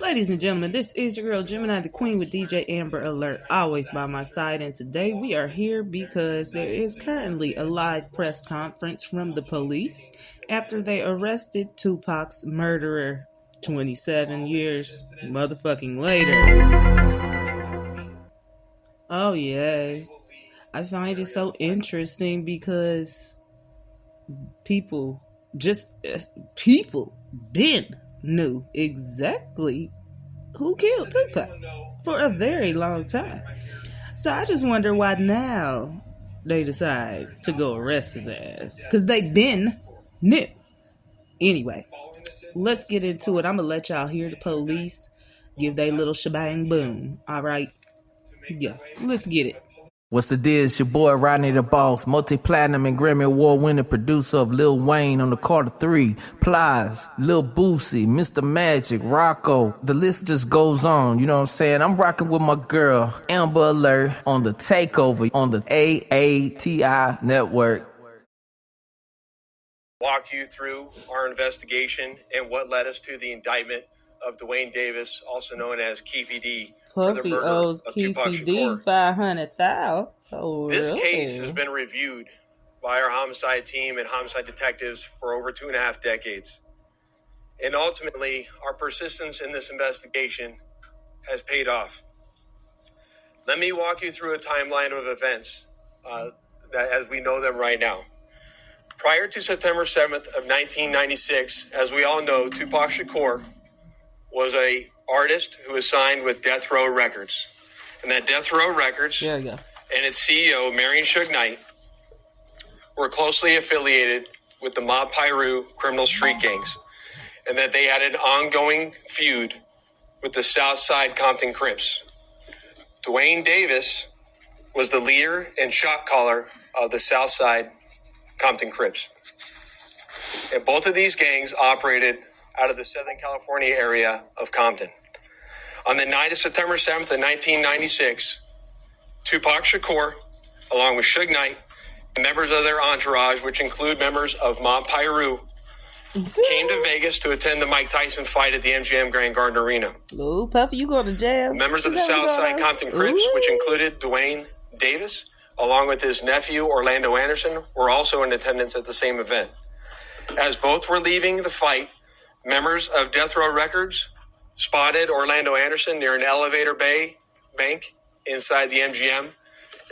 Ladies and gentlemen, this is your girl Gemini the Queen with DJ Amber Alert, always by my side. And today we are here because there is currently a live press conference from the police after they arrested Tupac's murderer 27 years motherfucking later. Oh yes, I find it so interesting because people been knew exactly who killed Tupac for a very long time. So I just wonder why now they decide to go arrest his ass. Because they been knew. Anyway, let's get into it. I'm going to let y'all hear the police give their little shebang boom. All right? Yeah, let's get it. What's the deal? It's your boy Rodney the Boss, multi-platinum and Grammy Award-winning producer of Lil Wayne on the Carter 3, Plies, Lil Boosie, Mr. Magic, Rocco. The list just goes on, you know what I'm saying? I'm rocking with my girl, Amber Alert, on the Takeover on the AATI network. Walk you through our investigation and what led us to the indictment of Dwayne Davis, also known as Keefy D, for the Puffy murder owes of Tupac Keefy D Shakur. $500,000. Oh, This really? case has been reviewed by our homicide team and homicide detectives for over 2.5 decades. And ultimately, our persistence in this investigation has paid off. Let me walk you through a timeline of events that as we know them right now. Prior to September 7th of 1996, as we all know, Tupac Shakur was a artist who was signed with Death Row Records. And that Death Row Records and its CEO, Marion Suge Knight, were closely affiliated with the Mob Piru criminal street gangs, and that they had an ongoing feud with the Southside Compton Crips. Dwayne Davis was the leader and shot caller of the Southside Compton Crips. And both of these gangs operated out of the Southern California area of Compton. On the night of September 7th of 1996, Tupac Shakur, along with Suge Knight, and members of their entourage, which include members of Mob Piru, came to Vegas to attend the Mike Tyson fight at the MGM Grand Garden Arena. Ooh, Puffy, you going to jail? Members of the Southside Compton Crips, which included Dwayne Davis, along with his nephew Orlando Anderson, were also in attendance at the same event. As both were leaving the fight, members of Death Row Records spotted Orlando Anderson near an elevator bank inside the MGM.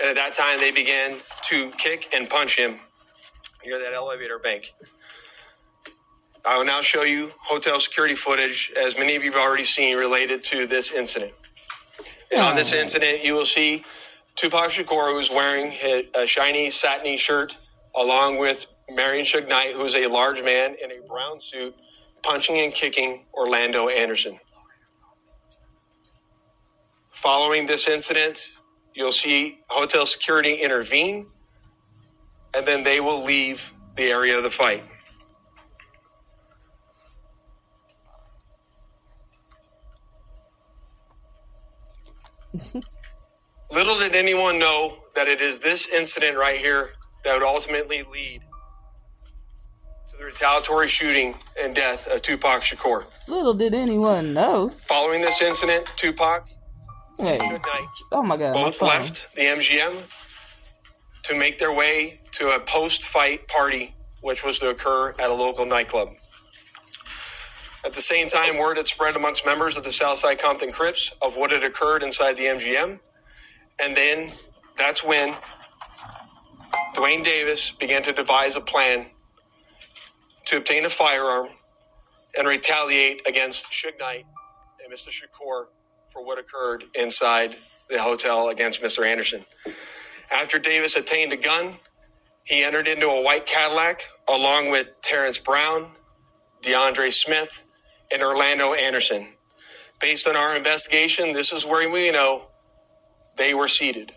And at that time, they began to kick and punch him near that elevator bank. I will now show you hotel security footage, as many of you have already seen, related to this incident. And on this incident, you will see Tupac Shakur, who's wearing a shiny satiny shirt, along with Marion Suge Knight, who's a large man in a brown suit, punching and kicking Orlando Anderson. Following this incident, you'll see hotel security intervene, and then they will leave the area of the fight. Little did anyone know that it is this incident right here that would ultimately lead to the retaliatory shooting and death of Tupac Shakur. Little did anyone know. Following this incident, Tupac and Suge Knight both left the MGM to make their way to a post-fight party, which was to occur at a local nightclub. At the same time, word had spread amongst members of the Southside Compton Crips of what had occurred inside the MGM. And then that's when Dwayne Davis began to devise a plan to obtain a firearm and retaliate against Suge Knight and Mr. Shakur for what occurred inside the hotel against Mr. Anderson. After Davis obtained a gun, he entered into a white Cadillac along with Terrence Brown, DeAndre Smith, and Orlando Anderson. Based on our investigation, this is where we know they were seated.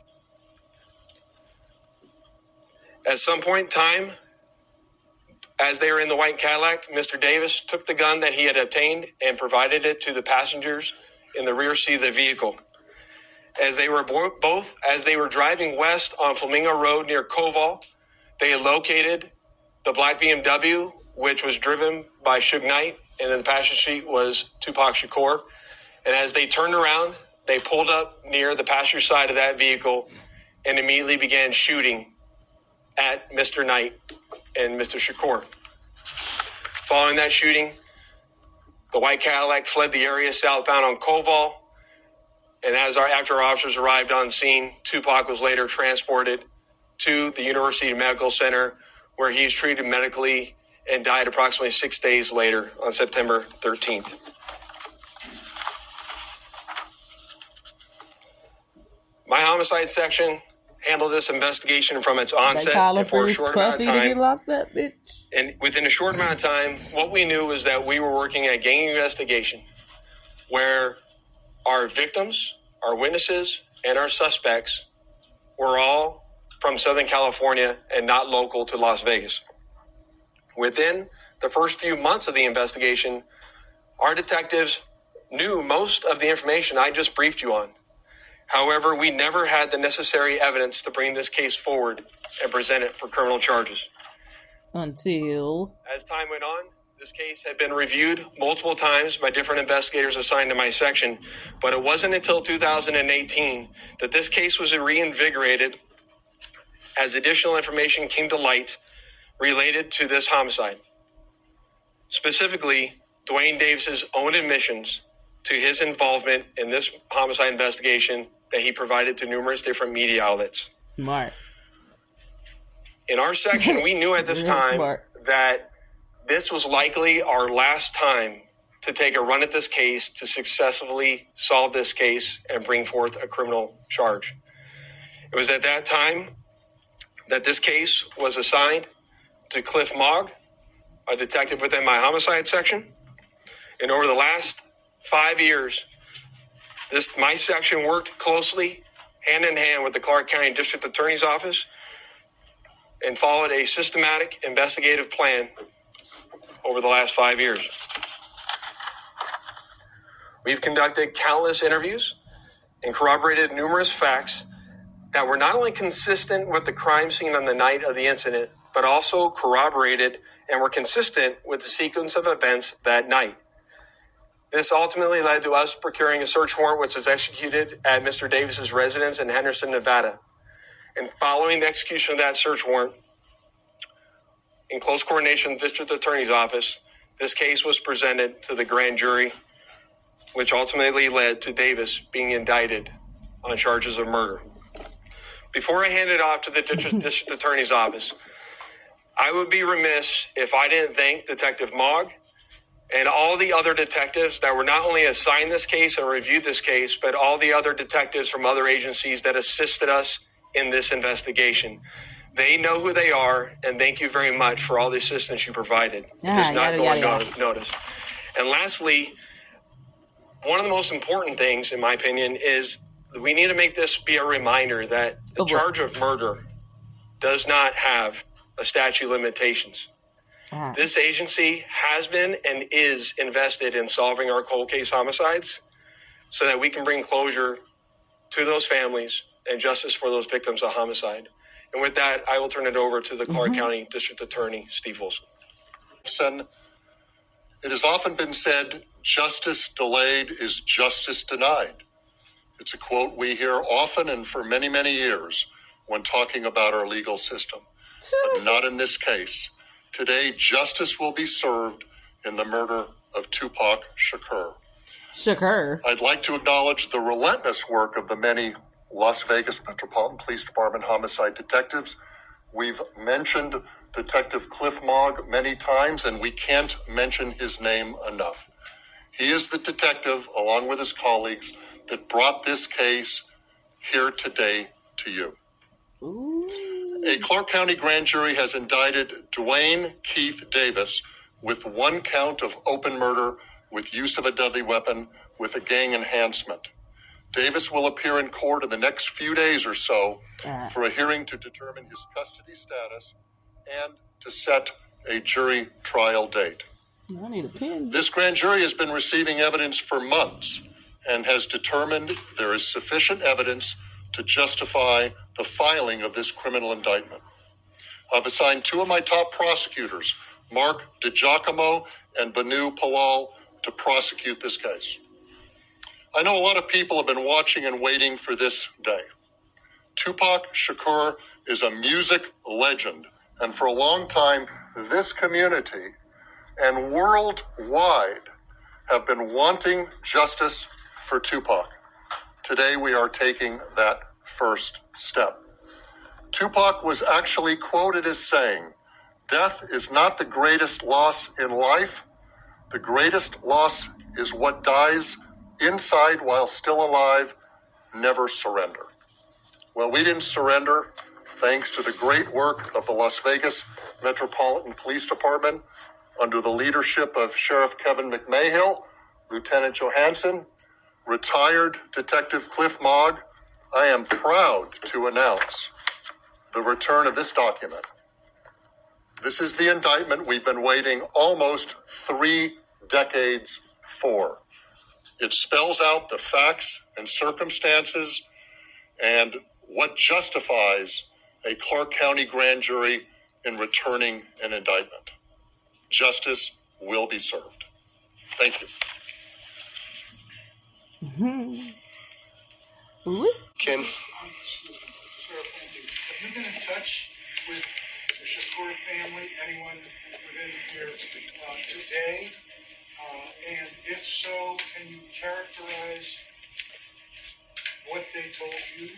At some point in time, as they were in the white Cadillac, Mr. Davis took the gun that he had obtained and provided it to the passengers in the rear seat of the vehicle. As they were driving west on Flamingo Road near Koval, they had located the black BMW, which was driven by Suge Knight and in the passenger seat was Tupac Shakur. And as they turned around, they pulled up near the passenger side of that vehicle and immediately began shooting at Mr. Knight and Mr. Shakur. Following that shooting, the white Cadillac fled the area southbound on Koval. And after our officers arrived on scene, Tupac was later transported to the University Medical Center, where he was treated medically and died approximately 6 days later on September 13th. My homicide section handled this investigation from its onset and for a short amount of time. Locked up, bitch. And within a short amount of time, what we knew was that we were working a gang investigation where our victims, our witnesses, and our suspects were all from Southern California and not local to Las Vegas. Within the first few months of the investigation, our detectives knew most of the information I just briefed you on. However, we never had the necessary evidence to bring this case forward and present it for criminal charges. Until, as time went on, this case had been reviewed multiple times by different investigators assigned to my section, but it wasn't until 2018 that this case was reinvigorated as additional information came to light related to this homicide. Specifically, Dwayne Davis's own admissions to his involvement in this homicide investigation that he provided to numerous different media outlets. Smart. In our section, we knew at this time that this was likely our last time to take a run at this case to successfully solve this case and bring forth a criminal charge. It was at that time that this case was assigned to Cliff Mogg, a detective within my homicide section. And over the last 5 years, my section worked closely, hand in hand with the Clark County District Attorney's Office and followed a systematic investigative plan over the last 5 years. We've conducted countless interviews and corroborated numerous facts that were not only consistent with the crime scene on the night of the incident, but also corroborated and were consistent with the sequence of events that night. This ultimately led to us procuring a search warrant which was executed at Mr. Davis's residence in Henderson, Nevada. And following the execution of that search warrant, in close coordination with the District Attorney's Office, this case was presented to the grand jury, which ultimately led to Davis being indicted on charges of murder. Before I hand it off to the District Attorney's Office, I would be remiss if I didn't thank Detective Mogg and all the other detectives that were not only assigned this case and reviewed this case, but all the other detectives from other agencies that assisted us in this investigation. They know who they are, and thank you very much for all the assistance you provided. It's not going unnoticed. And lastly, one of the most important things, in my opinion, is we need to make this be a reminder that the charge of murder does not have a statute of limitations. This agency has been and is invested in solving our cold case homicides so that we can bring closure to those families and justice for those victims of homicide. And with that, I will turn it over to the Clark County District Attorney, Steve Wilson. It has often been said, justice delayed is justice denied. It's a quote we hear often and for many, many years when talking about our legal system. But not in this case. Today, justice will be served in the murder of Tupac Shakur. I'd like to acknowledge the relentless work of the many Las Vegas Metropolitan Police Department homicide detectives. We've mentioned Detective Cliff Mogg many times, and we can't mention his name enough. He is the detective, along with his colleagues, that brought this case here today to you. A Clark County grand jury has indicted Dwayne Keith Davis with one count of open murder with use of a deadly weapon with a gang enhancement. Davis will appear in court in the next few days or so for a hearing to determine his custody status and to set a jury trial date. I need a pen. This grand jury has been receiving evidence for months and has determined there is sufficient evidence to justify the filing of this criminal indictment. I've assigned two of my top prosecutors, Mark DiGiacomo and Banu Palal to prosecute this case. I know a lot of people have been watching and waiting for this day. Tupac Shakur is a music legend, and for a long time, this community and worldwide have been wanting justice for Tupac. Today, we are taking that first step. Tupac was actually quoted as saying, "Death is not the greatest loss in life. The greatest loss is what dies inside while still alive. Never surrender." Well, we didn't surrender thanks to the great work of the Las Vegas Metropolitan Police Department under the leadership of Sheriff Kevin McMahill, Lieutenant Johansson, retired Detective Cliff Mogg. I am proud to announce the return of this document. This is the indictment we've been waiting almost 3 decades for. It spells out the facts and circumstances and what justifies a Clark County grand jury in returning an indictment. Justice will be served. Thank you. Ken? Sheriff, thank you. Have you been in touch with the Shakur family, anyone within here today? And if so, can you characterize what they told you?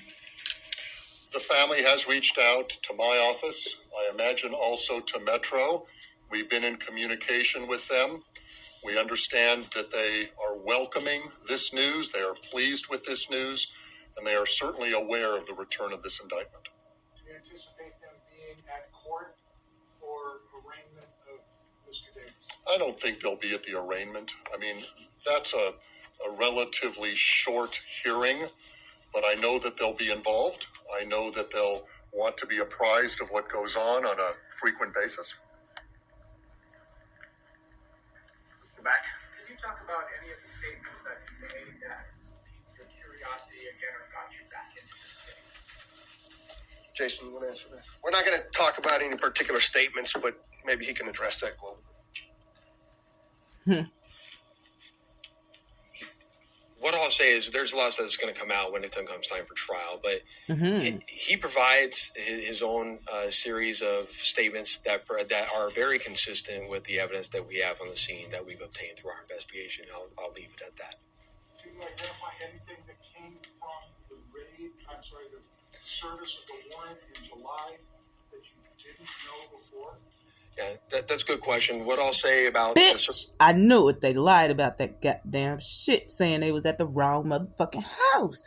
The family has reached out to my office. I imagine also to Metro. We've been in communication with them. We understand that they are welcoming this news. They are pleased with this news, and they are certainly aware of the return of this indictment. Do you anticipate them being at court for arraignment of Mr. Davis? I don't think they'll be at the arraignment. I mean, that's a relatively short hearing, but I know that they'll be involved. I know that they'll want to be apprised of what goes on a frequent basis. Back. Can you talk about any of the statements that you made that piqued your curiosity again or got you back into this case? Jason, you want to answer that? We're not going to talk about any particular statements, but maybe he can address that globally. What I'll say is there's a lot that's going to come out when it comes time for trial, but he provides his own series of statements that are very consistent with the evidence that we have on the scene that we've obtained through our investigation. I'll leave it at that. Can you identify anything that came from the service of the warrant in July that you didn't know before? Yeah, that's a good question. What I'll say about Bitch, I knew it. They lied about that goddamn shit, saying they was at the wrong motherfucking house.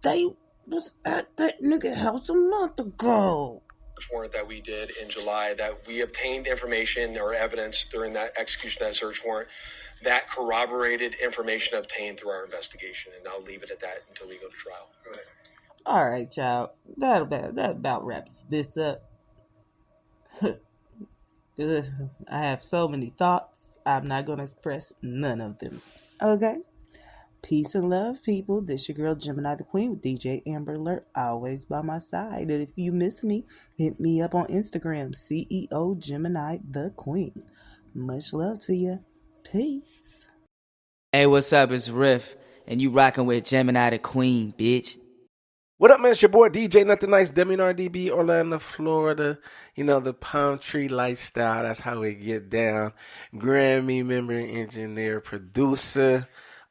They was at that nigga house a month ago. Warrant that we did in July, that we obtained information or evidence during that execution of that search warrant that corroborated information obtained through our investigation, and I'll leave it at that until we go to trial. Go ahead. All right, y'all. That about wraps this up. I have so many thoughts. I'm not going to express none of them. Okay? Peace and love, people. This your girl, Gemini the Queen, with DJ Amber Alert, always by my side. And if you miss me, hit me up on Instagram, CEO Gemini the Queen. Much love to you. Peace. Hey, what's up? It's Riff, and you rocking with Gemini the Queen, bitch. What up, man? It's your boy DJ Nothing Nice, WNRDB, Orlando, Florida. You know, the palm tree lifestyle, that's how we get down. Grammy member, engineer, producer,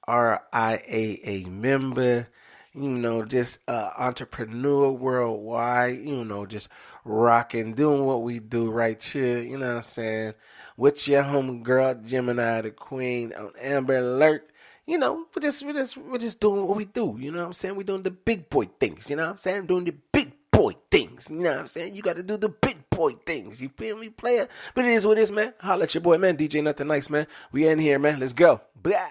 RIAA member, you know, just entrepreneur worldwide, you know, just rocking, doing what we do right here, you know what I'm saying? With your homegirl, Gemini the Queen, on Amber Alert. You know, we're just doing what we do, you know what I'm saying? We're doing the big boy things, you know what I'm saying? Doing the big boy things, you know what I'm saying? You got to do the big boy things, you feel me, player? But it is what it is, man. Holla at your boy, man, DJ Nothing Nice, man. We in here, man. Let's go. Blah.